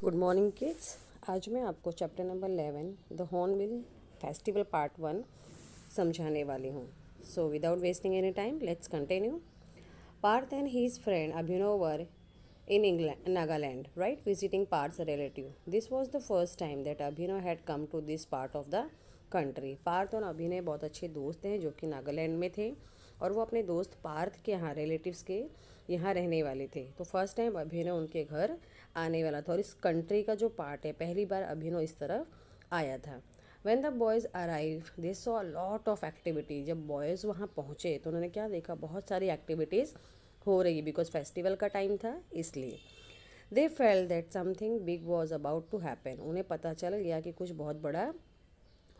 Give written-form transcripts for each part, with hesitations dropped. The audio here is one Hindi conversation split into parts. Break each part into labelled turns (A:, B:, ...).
A: Good morning kids. आज मैं आपको chapter number 11 the hornbill festival part 1 समझाने वाली हूँ। So without wasting any time let's continue. Parth and his friend Abhinav were in England, Nagaland, right, visiting Parth's relative. This was the first time that Abhinav had come to this part of the country. Parth और अभिनय बहुत अच्छे दोस्त हैं जो कि नागालैंड में थे और वो अपने दोस्त पार्थ के यहाँ रिलेटिव्स के यहाँ रहने वाले थे। तो फर्स्ट टाइम अभिनव उनके घर आने वाला था और इस कंट्री का जो पार्ट है पहली बार अभिनव इस तरफ आया था। When the boys arrived, they saw a lot of activity. जब बॉयज़ वहाँ पहुँचे तो उन्होंने क्या देखा, बहुत सारी एक्टिविटीज़ हो रही, बिकॉज फेस्टिवल का टाइम था इसलिए। They felt that something big was about to happen. उन्हें पता चल गया कि कुछ बहुत बड़ा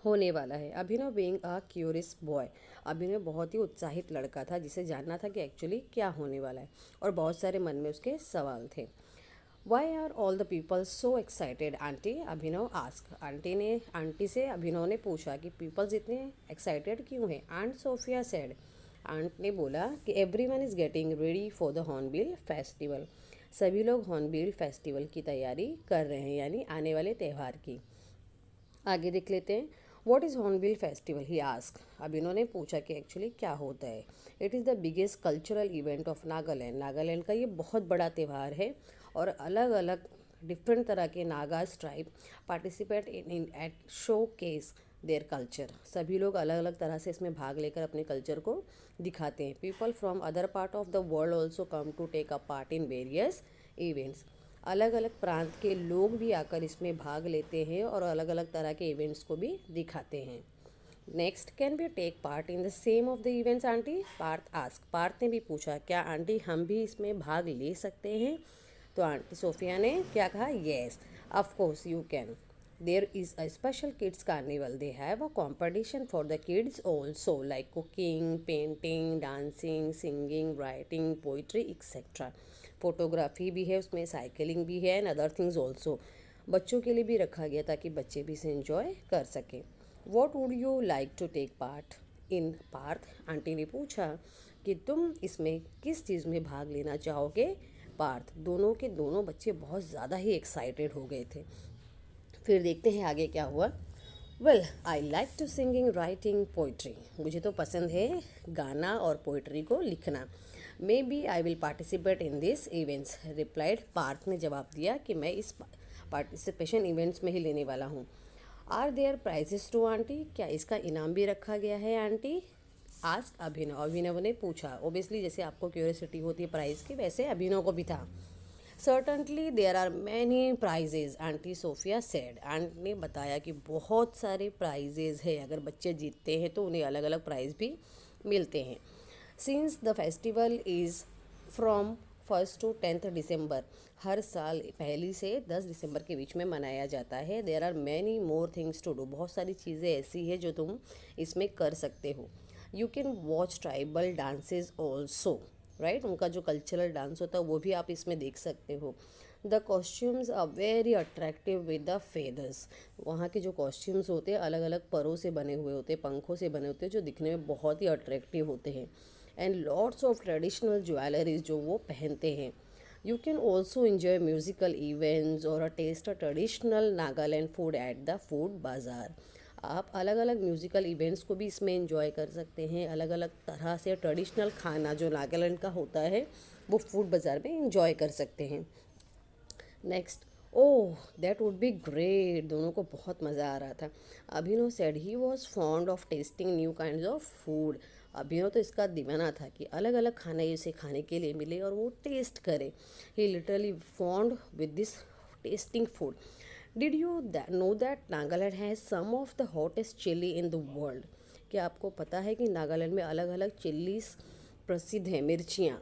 A: होने वाला है। अभिनव बीइंग अ क्यूरियस बॉय, अभिनव बहुत ही उत्साहित लड़का था जिसे जानना था कि एक्चुअली क्या होने वाला है और बहुत सारे मन में उसके सवाल थे। Why are all the people so excited aunty, Abhinav ask. Aunty से अभिनव ने पूछा कि पीपल्स इतने एक्साइटेड क्यों हैं। आंट सोफिया सेड, आंट ने बोला कि every one is getting ready for the hornbill festival. सभी लोग हॉर्नबिल फेस्टिवल की तैयारी कर रहे हैं, यानी आने वाले त्यौहार की। आगे देख लेते हैं। What is hornbill festival he ask. अब इन्होंने पूछा कि एक्चुअली क्या होता है। It is the biggest cultural event of Nagaland. Nagaland का ये बहुत बड़ा त्यौहार है और अलग अलग डिफरेंट तरह के Nagas tribe participate in at showcase their culture. सभी लोग अलग अलग तरह से इसमें भाग लेकर अपने कल्चर को दिखाते हैं। People from other part of the world also come to take a part in various events. अलग अलग प्रांत के लोग भी आकर इसमें भाग लेते हैं और अलग अलग तरह के इवेंट्स को भी दिखाते हैं। Next, can we take part in the same of the events aunty, Parth ask. Parth ने भी पूछा क्या आंटी हम भी इसमें भाग ले सकते हैं। तो आंटी सोफिया ने क्या कहा, yes of course you can. There is a special kids carnival. They have a competition for the kids also, like cooking, painting, dancing, singing, writing, poetry, etc. Photography भी है उसमें, साइकिलिंग भी है एंड अदर थिंग्स ऑल्सो। बच्चों के लिए भी रखा गया ताकि बच्चे भी इसे एंजॉय कर सकें। What would you like to take part in, Parth aunty ने पूछा कि तुम इसमें किस चीज़ में भाग लेना चाहोगे। पार्थ, दोनों के दोनों बच्चे बहुत ज़्यादा ही एक्साइटेड हो गए थे। फिर देखते हैं आगे क्या हुआ। Well I like to singing, writing, poetry. मुझे तो पसंद है गाना और पोइट्री को लिखना। Maybe I will participate in this events, replied. Parth ने जवाब दिया कि मैं इस पार्टिसिपेशन इवेंट्स में ही लेने वाला हूँ। Are there prizes too aunty, क्या इसका इनाम भी रखा गया है आंटी, आस्क अभिनव। अभिनव ने पूछा। ओबियसली जैसे आपको क्यूरियोसिटी होती है प्राइज़ की, वैसे अभिनव को भी था। Certainly there are many prizes, aunty Sofia said. Aunt ने बताया कि बहुत सारे प्राइजेज है, अगर बच्चे जीतते हैं तो उन्हें अलग अलग प्राइज़ भी मिलते हैं। Since the festival is from 1 to 10 दिसंबर, हर साल 1 से 10 दिसंबर के बीच में मनाया जाता है। There are many more things to do, बहुत सारी चीज़ें ऐसी है जो तुम इसमें कर सकते हो। You can watch tribal dances also, right, उनका जो कल्चरल डांस होता है वो भी आप इसमें देख सकते हो। The costumes are very attractive with the feathers, वहाँ के जो कॉस्ट्यूम्स होते हैं अलग अलग परों से बने हुए होते हैं, पंखों से बने होते हैं, जो दिखने में बहुत ही अट्रैक्टिव होते हैं। And lots of traditional jewelleries जो वो पहनते हैं। You can also enjoy musical events और a taste a traditional Nagaland food at the food bazaar. आप अलग अलग म्यूज़िकल इवेंट्स को भी इसमें एंजॉय कर सकते हैं। अलग अलग तरह से ट्रेडिशनल खाना जो नागालैंड का होता है वो फूड बाज़ार में एंजॉय कर सकते हैं। Next, oh that would be great, दोनों को बहुत मज़ा आ रहा था। Abhinav said he was fond of tasting new kind of food. Abhinav तो इसका दीवाना था कि अलग अलग खाना इसे खाने के लिए मिले और वो टेस्ट करे। He literally fond with this tasting food. Did you know that Nagaland has some of the hottest chilli in the world. क्या आपको पता है कि नागालैंड में अलग अलग चिल्लीज प्रसिद्ध हैं, मिर्चियाँ।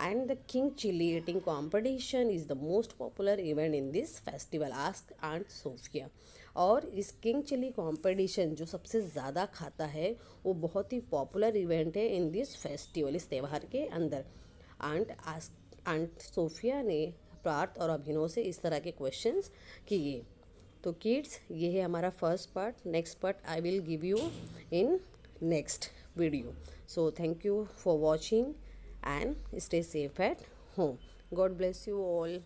A: And the king chilli eating competition is the most popular event in this festival, ask aunt Sophia. और इस किंग चिली कॉम्पिटिशन जो सबसे ज़्यादा खाता है वो बहुत ही पॉपुलर इवेंट है इन दिस फेस्टिवल, इस त्यौहार के अंदर। आंट सोफिया ने पार्थ और अभिनव से इस तरह के क्वेश्चंस किए। तो किड्स, ये है हमारा first part. Next part I will give you in next video. So thank you for watching and stay safe at home. God bless you all.